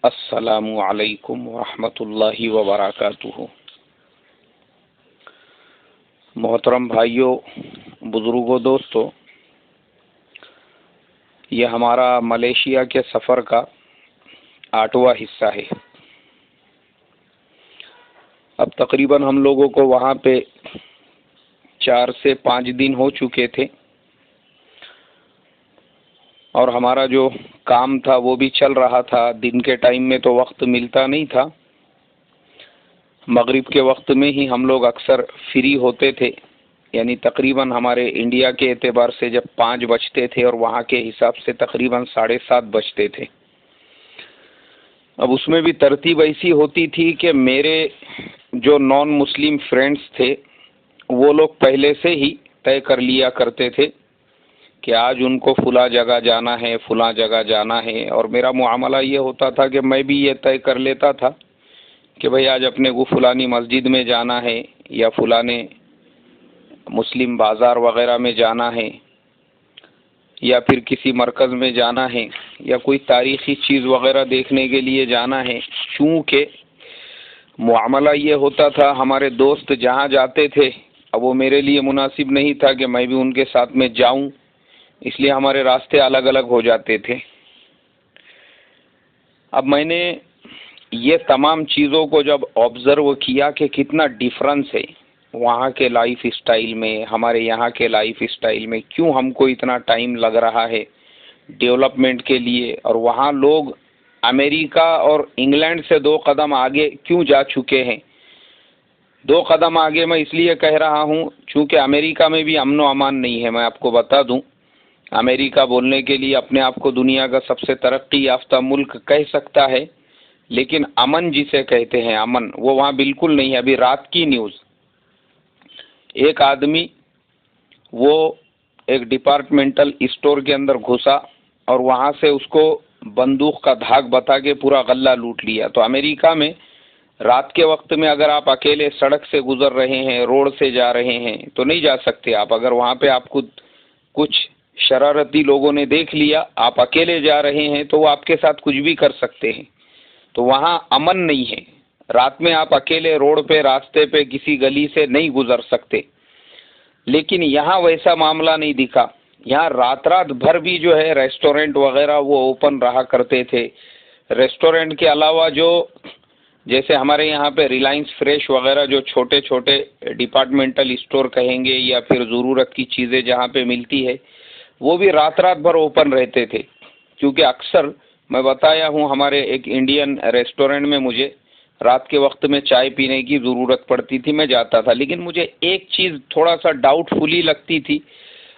अस्सलामु अलैकुम वरहमतुल्लाहि वबरकातुहू। मोहतरम भाइयों, बुजुर्गों, दोस्तों, ये हमारा मलेशिया के सफ़र का 8वां हिस्सा है। अब तकरीबन हम लोगों को वहाँ पे 4 से 5 दिन हो चुके थे और हमारा जो काम था वो भी चल रहा था। दिन के टाइम में तो वक्त मिलता नहीं था। मगरिब के वक्त में ही हम लोग अक्सर फ्री होते थे, यानी तकरीबन हमारे इंडिया के एतबार से जब 5 बजते थे और वहाँ के हिसाब से तकरीबन 7:30 बजते थे। अब उसमें भी तरतीब ऐसी होती थी कि मेरे जो नॉन मुस्लिम फ्रेंड्स थे वो लोग पहले से ही तय कर लिया करते थे कि आज उनको फुला जगह जाना है, फुला जगह जाना है। और मेरा मुआमला ये होता था कि मैं भी ये तय कर लेता था कि भाई आज अपने को फुलानी मस्जिद में जाना है या फुलाने मुस्लिम बाज़ार वगैरह में जाना है या फिर किसी मरकज़ में जाना है या कोई तारीख़ी चीज़ वगैरह देखने के लिए जाना है। चूँकि मुआमला ये होता था, हमारे दोस्त जहाँ जाते थे अब वो मेरे लिए मुनासिब नहीं था कि मैं भी उनके साथ में जाऊँ, इसलिए हमारे रास्ते अलग अलग हो जाते थे। अब मैंने ये तमाम चीज़ों को जब ऑब्ज़र्व किया कि कितना डिफरेंस है वहाँ के लाइफ स्टाइल में, हमारे यहाँ के लाइफ स्टाइल में, क्यों हमको इतना टाइम लग रहा है डेवलपमेंट के लिए, और वहाँ लोग अमेरिका और इंग्लैंड से 2 कदम आगे क्यों जा चुके हैं। 2 कदम आगे मैं इसलिए कह रहा हूँ चूँकि अमेरिका में भी अमन व अमान नहीं है। मैं आपको बता दूँ, अमेरिका बोलने के लिए अपने आप को दुनिया का सबसे तरक्की याफ्ता मुल्क कह सकता है, लेकिन अमन जिसे कहते हैं, अमन, वो वहाँ बिल्कुल नहीं है। अभी रात की न्यूज़, एक आदमी वो एक डिपार्टमेंटल स्टोर के अंदर घुसा और वहाँ से उसको बंदूक का धाक बता के पूरा गल्ला लूट लिया। तो अमेरिका में रात के वक्त में अगर आप अकेले सड़क से गुजर रहे हैं, रोड से जा रहे हैं, तो नहीं जा सकते आप। अगर वहाँ पे आपको कुछ शरारती लोगों ने देख लिया, आप अकेले जा रहे हैं, तो वो आपके साथ कुछ भी कर सकते हैं। तो वहाँ अमन नहीं है। रात में आप अकेले रोड पे, रास्ते पे, किसी गली से नहीं गुजर सकते। लेकिन यहाँ वैसा मामला नहीं दिखा। यहाँ रात रात भर भी जो है रेस्टोरेंट वगैरह वो ओपन रहा करते थे। रेस्टोरेंट के अलावा जो जैसे हमारे यहाँ पे रिलायंस फ्रेश वगैरह जो छोटे छोटे डिपार्टमेंटल स्टोर कहेंगे या फिर ज़रूरत की चीज़ें जहाँ पे मिलती है, वो भी रात रात भर ओपन रहते थे। क्योंकि अक्सर मैं बताया हूँ, हमारे एक इंडियन रेस्टोरेंट में मुझे रात के वक्त में चाय पीने की ज़रूरत पड़ती थी, मैं जाता था। लेकिन मुझे एक चीज़ थोड़ा सा डाउटफुली लगती थी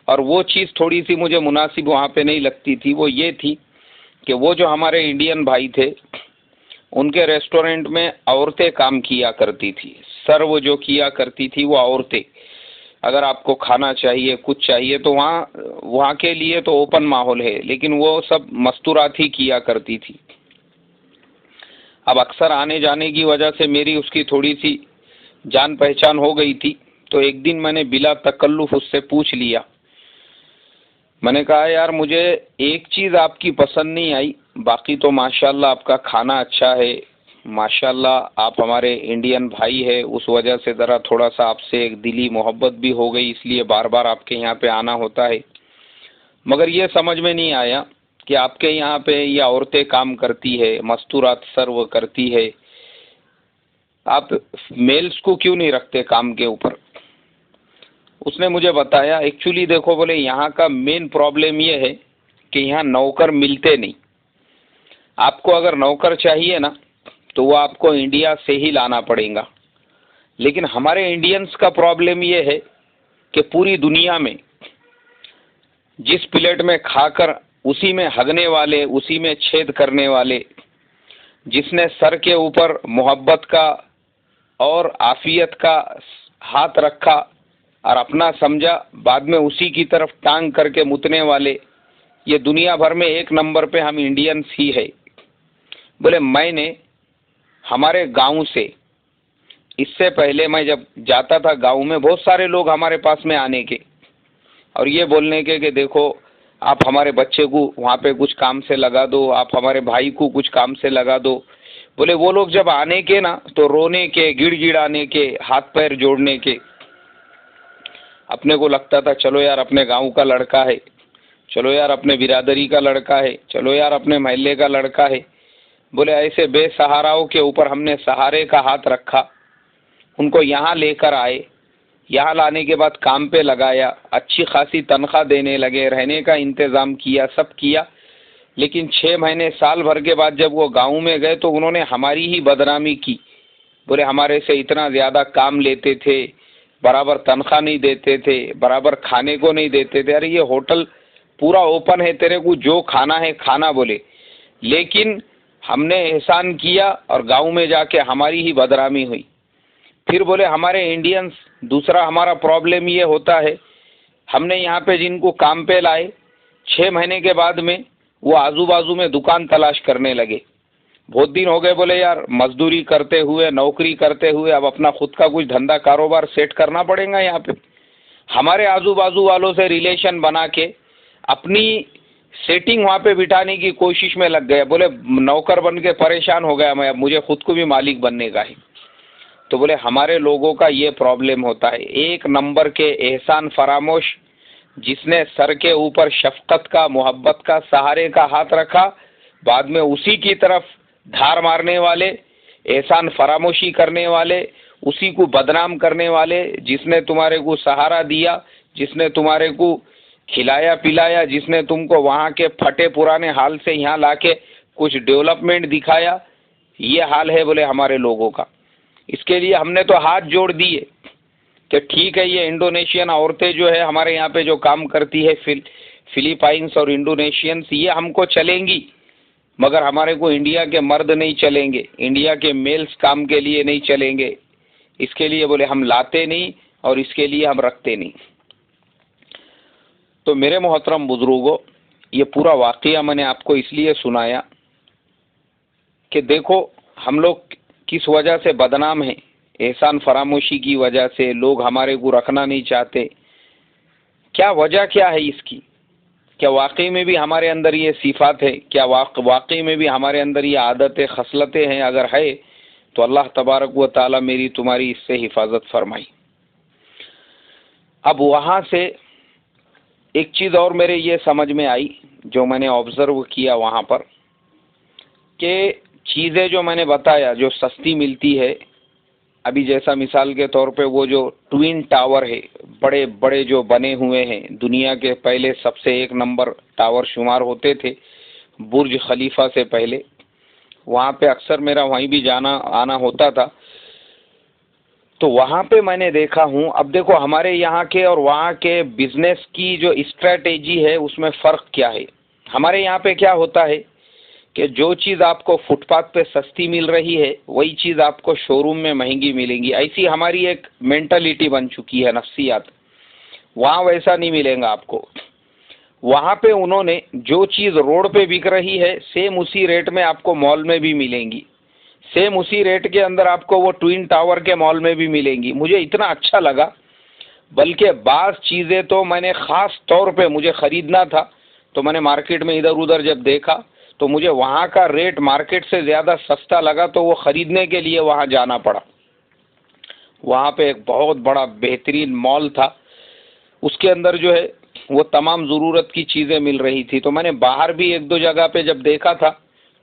और वो चीज़ थोड़ी सी मुझे मुनासिब वहाँ पे नहीं लगती थी। वो ये थी कि वो जो हमारे इंडियन भाई थे उनके रेस्टोरेंट में औरतें काम किया करती थी। सर्व जो किया करती थी वो औरतें। अगर आपको खाना चाहिए, कुछ चाहिए, तो वहाँ के लिए तो ओपन माहौल है, लेकिन वो सब मस्तूरात ही किया करती थी। अब अक्सर आने जाने की वजह से मेरी उसकी थोड़ी सी जान पहचान हो गई थी। तो एक दिन मैंने बिला तकल्लुफ उससे पूछ लिया। मैंने कहा, यार मुझे एक चीज़ आपकी पसंद नहीं आई, बाकी तो माशाल्लाह आपका खाना अच्छा है, माशाल्लाह आप हमारे इंडियन भाई है, उस वजह से ज़रा थोड़ा सा आपसे एक दिली मोहब्बत भी हो गई, इसलिए बार बार आपके यहाँ पे आना होता है। मगर ये समझ में नहीं आया कि आपके यहाँ पे ये औरतें काम करती है, मस्तूरात सर्व करती है, आप मेल्स को क्यों नहीं रखते काम के ऊपर। उसने मुझे बताया, एक्चुअली देखो, बोले यहाँ का मेन प्रॉब्लम ये है कि यहाँ नौकर मिलते नहीं। आपको अगर नौकर चाहिए ना तो वो आपको इंडिया से ही लाना पड़ेगा। लेकिन हमारे इंडियंस का प्रॉब्लम ये है कि पूरी दुनिया में जिस प्लेट में खाकर उसी में हगने वाले, उसी में छेद करने वाले, जिसने सर के ऊपर मोहब्बत का और आफियत का हाथ रखा और अपना समझा, बाद में उसी की तरफ टांग करके मुतने वाले, ये दुनिया भर में एक नंबर पे हम इंडियंस ही है। बोले मैंने हमारे गांव से, इससे पहले मैं जब जाता था गांव में, बहुत सारे लोग हमारे पास में आने के और ये बोलने के कि देखो आप हमारे बच्चे को वहाँ पे कुछ काम से लगा दो, आप हमारे भाई को कुछ काम से लगा दो। बोले वो लोग जब आने के ना तो रोने के, गिड़गिड़ाने के, हाथ पैर जोड़ने के। अपने को लगता था चलो यार अपने गांव का लड़का है, चलो यार अपने बिरादरी का लड़का है, चलो यार अपने महल्ले का लड़का है। बोले ऐसे बेसहाराओं के ऊपर हमने सहारे का हाथ रखा, उनको यहाँ लेकर आए, यहाँ लाने के बाद काम पे लगाया, अच्छी खासी तनख्वाह देने लगे, रहने का इंतज़ाम किया, सब किया। लेकिन 6 महीने साल भर के बाद जब वो गांव में गए तो उन्होंने हमारी ही बदनामी की। बोले हमारे से इतना ज़्यादा काम लेते थे, बराबर तनख्वाह नहीं देते थे, बराबर खाने को नहीं देते थे। अरे ये होटल पूरा ओपन है, तेरे को जो खाना है खाना। बोले लेकिन हमने एहसान किया और गांव में जाके हमारी ही बदनामी हुई। फिर बोले हमारे इंडियंस, दूसरा हमारा प्रॉब्लम ये होता है, हमने यहाँ पे जिनको काम पे लाए 6 महीने के बाद में वो आजू बाजू में दुकान तलाश करने लगे। बहुत दिन हो गए, बोले यार मजदूरी करते हुए, नौकरी करते हुए, अब अपना खुद का कुछ धंधा कारोबार सेट करना पड़ेगा। यहाँ पे हमारे आजू बाजू वालों से रिलेशन बना के अपनी सेटिंग वहाँ पे बिठाने की कोशिश में लग गए। बोले नौकर बन के परेशान हो गया मैं, अब मुझे खुद को भी मालिक बनने का है। तो बोले हमारे लोगों का ये प्रॉब्लम होता है, एक नंबर के एहसान फरामोश, जिसने सर के ऊपर शफकत का, मोहब्बत का, सहारे का हाथ रखा, बाद में उसी की तरफ धार मारने वाले, एहसान फरामोशी करने वाले, उसी को बदनाम करने वाले, जिसने तुम्हारे को सहारा दिया, जिसने तुम्हारे को खिलाया पिलाया, जिसने तुमको वहाँ के फटे पुराने हाल से यहाँ लाके कुछ डेवलपमेंट दिखाया, ये हाल है बोले हमारे लोगों का। इसके लिए हमने तो हाथ जोड़ दिए कि ठीक है, ये इंडोनेशियन औरतें जो है हमारे यहाँ पे जो काम करती है, फिलीपाइंस और इंडोनेशियंस, ये हमको चलेंगी, मगर हमारे को इंडिया के मर्द नहीं चलेंगे, इंडिया के मेल्स काम के लिए नहीं चलेंगे। इसके लिए बोले हम लाते नहीं और इसके लिए हम रखते नहीं। तो मेरे मोहतरम बुजुर्गों, ये पूरा वाकया मैंने आपको इसलिए सुनाया कि देखो हम लोग किस वजह से बदनाम हैं। एहसान फरामोशी की वजह से लोग हमारे को रखना नहीं चाहते। क्या वजह क्या है इसकी? क्या वाकई में भी हमारे अंदर ये सिफात है? क्या वाकई में भी हमारे अंदर ये आदतें, खसलतें हैं? अगर है तो अल्लाह तबारक व ताला मेरी तुम्हारी इससे हिफाजत फरमाई। अब वहाँ से एक चीज़ और मेरे ये समझ में आई, जो मैंने ऑब्जर्व किया वहाँ पर, कि चीज़ें जो मैंने बताया जो सस्ती मिलती है, अभी जैसा मिसाल के तौर पे वो जो ट्विन टावर है, बड़े बड़े जो बने हुए हैं, दुनिया के पहले सबसे 1 नंबर टावर शुमार होते थे बुर्ज खलीफा से पहले। वहाँ पे अक्सर मेरा वहीं भी जाना आना होता था। तो वहाँ पे मैंने देखा हूँ, अब देखो हमारे यहाँ के और वहाँ के बिजनेस की जो स्ट्रैटेजी है उसमें फ़र्क क्या है। हमारे यहाँ पे क्या होता है कि जो चीज़ आपको फुटपाथ पे सस्ती मिल रही है वही चीज़ आपको शोरूम में महंगी मिलेंगी, ऐसी हमारी एक मेंटलिटी बन चुकी है, नफ्सियात। वहाँ वैसा नहीं मिलेगा आपको। वहाँ पे उन्होंने जो चीज़ रोड पे बिक रही है सेम उसी रेट में आपको मॉल में भी मिलेंगी, सेम उसी रेट के अंदर आपको वो ट्विन टावर के मॉल में भी मिलेंगी। मुझे इतना अच्छा लगा, बल्कि बाज़ चीज़ें तो मैंने ख़ास तौर पे मुझे ख़रीदना था, तो मैंने मार्केट में इधर उधर जब देखा तो मुझे वहाँ का रेट मार्केट से ज़्यादा सस्ता लगा, तो वो ख़रीदने के लिए वहाँ जाना पड़ा। वहाँ पे एक बहुत बड़ा बेहतरीन मॉल था, उसके अंदर जो है वो तमाम ज़रूरत की चीज़ें मिल रही थी। तो मैंने बाहर भी 1-2 जगह पे जब देखा था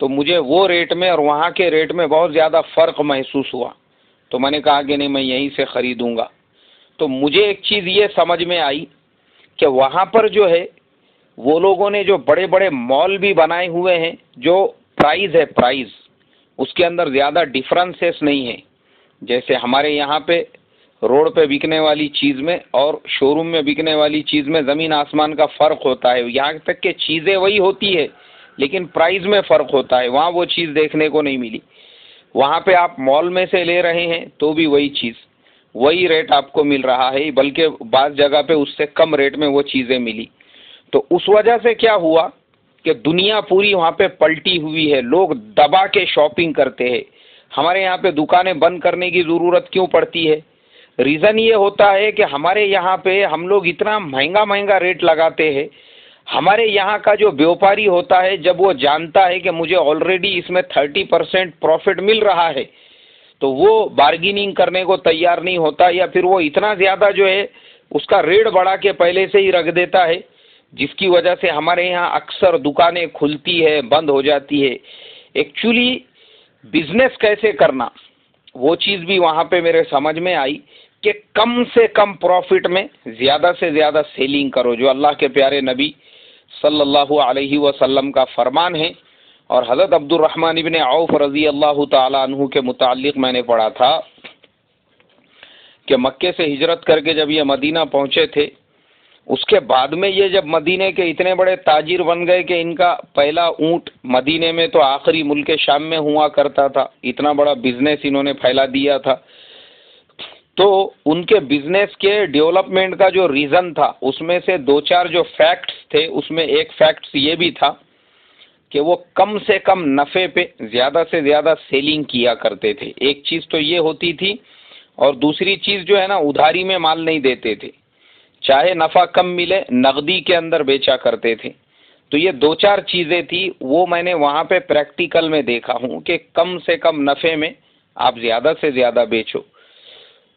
तो मुझे वो रेट में और वहाँ के रेट में बहुत ज़्यादा फ़र्क महसूस हुआ। तो मैंने कहा कि नहीं, मैं यहीं से ख़रीदूँगा। तो मुझे एक चीज़ ये समझ में आई कि वहाँ पर जो है वो लोगों ने जो बड़े बड़े मॉल भी बनाए हुए हैं, जो प्राइस है, प्राइस उसके अंदर ज़्यादा डिफरेंसेस नहीं है। जैसे हमारे यहाँ पे रोड पे बिकने वाली चीज़ में और शोरूम में बिकने वाली चीज़ में ज़मीन आसमान का फ़र्क होता है। यहाँ तक कि चीज़ें वही होती है लेकिन प्राइस में फ़र्क होता है। वहाँ वो चीज़ देखने को नहीं मिली। वहाँ पे आप मॉल में से ले रहे हैं तो भी वही चीज़, वही रेट आपको मिल रहा है, बल्कि बाज़ जगह पे उससे कम रेट में वो चीज़ें मिली। तो उस वजह से क्या हुआ कि दुनिया पूरी वहाँ पे पलटी हुई है, लोग दबा के शॉपिंग करते हैं। हमारे यहाँ पे दुकानें बंद करने की ज़रूरत क्यों पड़ती है? रीज़न ये होता है कि हमारे यहाँ पे हम लोग इतना महंगा महंगा रेट लगाते हैं। हमारे यहाँ का जो व्यापारी होता है, जब वो जानता है कि मुझे ऑलरेडी इसमें 30% प्रॉफिट मिल रहा है, तो वो बार्गेनिंग करने को तैयार नहीं होता, या फिर वो इतना ज़्यादा जो है उसका रेट बढ़ा के पहले से ही रख देता है, जिसकी वजह से हमारे यहाँ अक्सर दुकानें खुलती है, बंद हो जाती है। एक्चुअली बिजनेस कैसे करना, वो चीज़ भी वहाँ पे मेरे समझ में आई कि कम से कम प्रॉफिट में ज़्यादा से ज़्यादा सेलिंग करो, जो अल्लाह के प्यारे नबी सल्लल्लाहु अलैहि वसल्लम का फरमान है। और हज़रत अब्दुर्रहमान इब्ने औफ रज़ी अल्लाह ताला अन्हु के मुतालिक मैंने पढ़ा था कि मक्के से हिजरत करके जब ये मदीना पहुँचे थे, उसके बाद में ये जब मदीने के इतने बड़े ताजिर बन गए कि इनका पहला ऊँट मदीने में तो आखिरी मुल्क शाम में हुआ करता था, इतना बड़ा बिजनेस इन्होंने फैला दिया था। तो उनके बिजनेस के डेवलपमेंट का जो रीज़न था, उसमें से दो चार जो फैक्ट्स थे, उसमें एक फैक्ट्स ये भी था कि वो कम से कम नफ़े पे ज़्यादा से ज़्यादा सेलिंग किया करते थे। एक चीज़ तो ये होती थी, और दूसरी चीज़ जो है ना, उधारी में माल नहीं देते थे, चाहे नफ़ा कम मिले नकदी के अंदर बेचा करते थे। तो ये दो चार चीज़ें थी, वो मैंने वहाँ पे प्रैक्टिकल में देखा हूँ कि कम से कम नफ़े में आप ज़्यादा से ज़्यादा बेचो।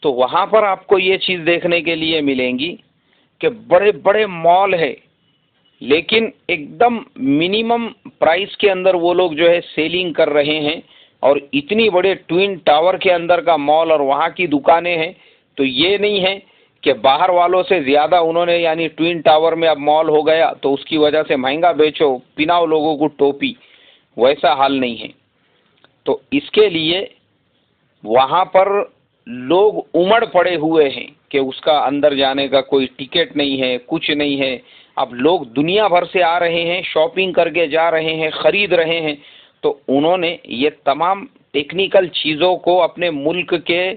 तो वहाँ पर आपको ये चीज़ देखने के लिए मिलेंगी कि बड़े बड़े मॉल है, लेकिन एकदम मिनिमम प्राइस के अंदर वो लोग जो है सेलिंग कर रहे हैं। और इतनी बड़े ट्विन टावर के अंदर का मॉल और वहाँ की दुकानें हैं, तो ये नहीं है कि बाहर वालों से ज़्यादा उन्होंने, यानी ट्विन टावर में अब मॉल हो गया तो उसकी वजह से महंगा बेचो, पिनाओ लोगों को टोपी, वैसा हाल नहीं है। तो इसके लिए वहाँ पर लोग उमड़ पड़े हुए हैं कि उसका अंदर जाने का कोई टिकट नहीं है, कुछ नहीं है। अब लोग दुनिया भर से आ रहे हैं, शॉपिंग करके जा रहे हैं, ख़रीद रहे हैं। तो उन्होंने ये तमाम टेक्निकल चीज़ों को अपने मुल्क के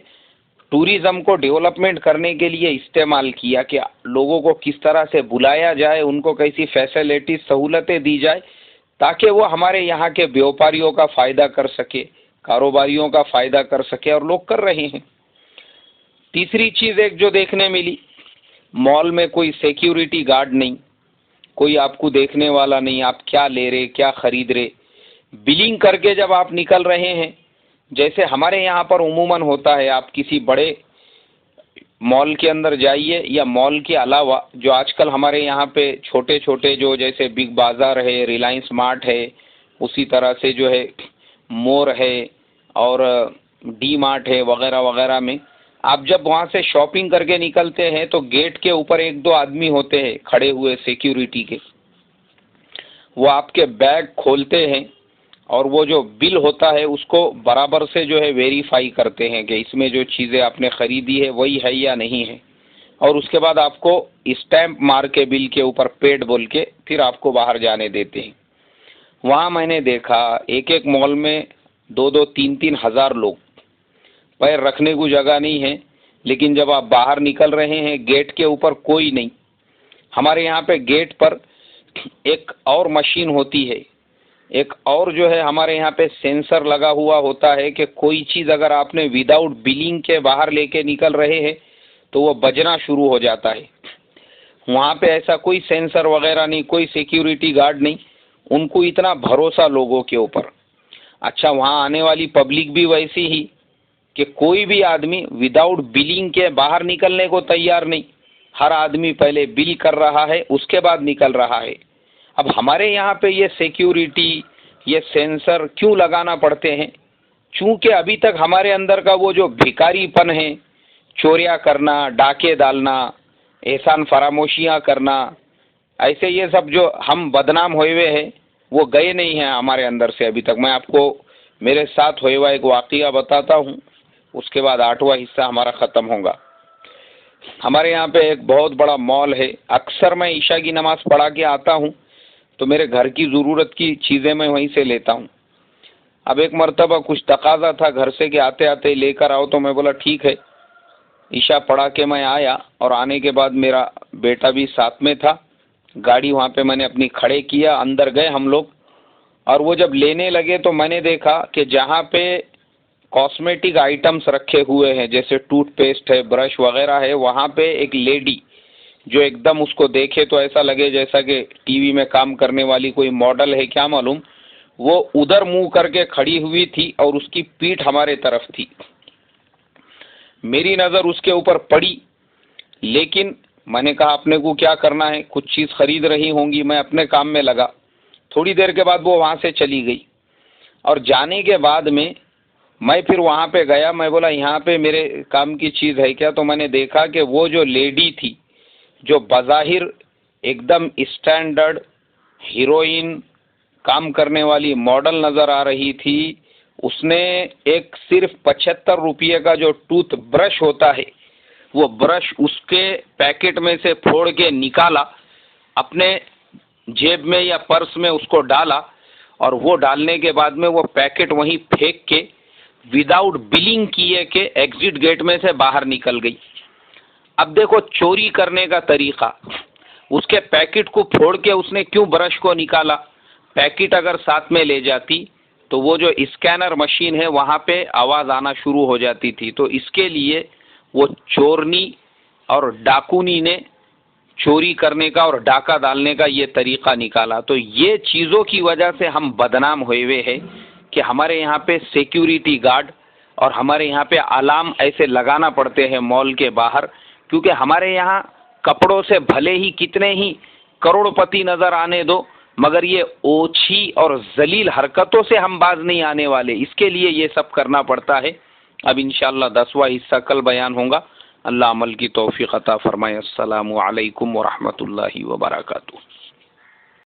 टूरिज़्म को डेवलपमेंट करने के लिए इस्तेमाल किया कि लोगों को किस तरह से बुलाया जाए, उनको कैसी फैसिलिटी सहूलतें दी जाए, ताकि वो हमारे यहाँ के व्यापारियों का फ़ायदा कर सके, कारोबारियों का फ़ायदा कर सके, और लोग कर रहे हैं। तीसरी चीज़ एक जो देखने मिली, मॉल में कोई सिक्योरिटी गार्ड नहीं, कोई आपको देखने वाला नहीं, आप क्या ले रहे, क्या खरीद रहे। बिलिंग करके जब आप निकल रहे हैं, जैसे हमारे यहाँ पर उमूमन होता है, आप किसी बड़े मॉल के अंदर जाइए, या मॉल के अलावा जो आजकल हमारे यहाँ पे छोटे छोटे जो जैसे बिग बाज़ार है, रिलायंस मार्ट है, उसी तरह से जो है मोर है और डी मार्ट है वगैरह वगैरह में, आप जब वहाँ से शॉपिंग करके निकलते हैं तो गेट के ऊपर एक दो आदमी होते हैं खड़े हुए सिक्योरिटी के, वो आपके बैग खोलते हैं और वो जो बिल होता है उसको बराबर से जो है वेरीफाई करते हैं कि इसमें जो चीज़ें आपने ख़रीदी है वही है या नहीं है, और उसके बाद आपको स्टैम्प मार के बिल के ऊपर पेड बोल के फिर आपको बाहर जाने देते हैं। वहाँ मैंने देखा एक एक मॉल में दो दो तीन तीन हज़ार लोग, पैर रखने को जगह नहीं है, लेकिन जब आप बाहर निकल रहे हैं गेट के ऊपर कोई नहीं। हमारे यहाँ पे गेट पर एक और मशीन होती है, एक और जो है हमारे यहाँ पे सेंसर लगा हुआ होता है कि कोई चीज़ अगर आपने विदाउट बिलिंग के बाहर लेके निकल रहे हैं तो वो बजना शुरू हो जाता है। वहाँ पे ऐसा कोई सेंसर वगैरह नहीं, कोई सिक्योरिटी गार्ड नहीं, उनको इतना भरोसा लोगों के ऊपर। अच्छा, वहाँ आने वाली पब्लिक भी वैसी ही कि कोई भी आदमी विदाउट बिलिंग के बाहर निकलने को तैयार नहीं, हर आदमी पहले बिल कर रहा है उसके बाद निकल रहा है। अब हमारे यहाँ पे ये सिक्योरिटी, ये सेंसर क्यों लगाना पड़ते हैं? चूँकि अभी तक हमारे अंदर का वो जो भिखारीपन है, चोरियाँ करना, डाके डालना, एहसान फरामोशियाँ करना, ऐसे ये सब जो हम बदनाम हुए हुए हैं वो गए नहीं हैं हमारे अंदर से अभी तक। मैं आपको मेरे साथ हुए हुआ एक वाक़या बताता हूँ, उसके बाद आठवां हिस्सा हमारा ख़त्म होगा। हमारे यहाँ पे एक बहुत बड़ा मॉल है, अक्सर मैं ईशा की नमाज़ पढ़ा के आता हूँ तो मेरे घर की ज़रूरत की चीज़ें मैं वहीं से लेता हूँ। अब एक मर्तबा कुछ तकाजा था घर से कि आते आते लेकर आओ, तो मैं बोला ठीक है। ईशा पढ़ा के मैं आया और आने के बाद मेरा बेटा भी साथ में था। गाड़ी वहाँ पे मैंने अपनी खड़े किया, अंदर गए हम लोग, और वो जब लेने लगे तो मैंने देखा कि जहाँ पे कॉस्मेटिक आइटम्स रखे हुए हैं जैसे टूथपेस्ट है, ब्रश वगैरह है, वहाँ पे एक लेडी जो एकदम उसको देखे तो ऐसा लगे जैसा कि टीवी में काम करने वाली कोई मॉडल है क्या मालूम, वो उधर मुंह करके खड़ी हुई थी और उसकी पीठ हमारे तरफ थी। मेरी नज़र उसके ऊपर पड़ी, लेकिन मैंने कहा अपने को क्या करना है, कुछ चीज़ खरीद रही होंगी, मैं अपने काम में लगा। थोड़ी देर के बाद वो वहाँ से चली गई और जाने के बाद में मैं फिर वहाँ पे गया। मैं बोला यहाँ पे मेरे काम की चीज़ है क्या? तो मैंने देखा कि वो जो लेडी थी, जो बज़ाहिर एकदम स्टैंडर्ड हीरोइन काम करने वाली मॉडल नज़र आ रही थी, उसने एक सिर्फ 75 रुपये का जो टूथ ब्रश होता है, वो ब्रश उसके पैकेट में से फोड़ के निकाला, अपने जेब में या पर्स में उसको डाला, और वो डालने के बाद में वो पैकेट वहीं फेंक के विदाउट बिलिंग किए के एग्जिट गेट में से बाहर निकल गई। अब देखो चोरी करने का तरीका, उसके पैकेट को फोड़ के उसने क्यों ब्रश को निकाला? पैकेट अगर साथ में ले जाती तो वो जो स्कैनर मशीन है वहाँ पे आवाज़ आना शुरू हो जाती थी। तो इसके लिए वो चोरनी और डाकूनी ने चोरी करने का और डाका डालने का ये तरीका निकाला। तो ये चीज़ों की वजह से हम बदनाम हुए हुए हैं कि हमारे यहाँ पे सिक्योरिटी गार्ड और हमारे यहाँ पे अलार्म ऐसे लगाना पड़ते हैं मॉल के बाहर, क्योंकि हमारे यहाँ कपड़ों से भले ही कितने ही करोड़पति नज़र आने दो, मगर ये ओछी और जलील हरकतों से हम बाज नहीं आने वाले। इसके लिए ये सब करना पड़ता है। अब इंशाअल्लाह 10वां हिस्सा कल बयान होगा। अल्लाह अमल की तौफीक अता फरमाए। अस्सलामु अलैकुम व रहमतुल्लाहि व बरकातुहू।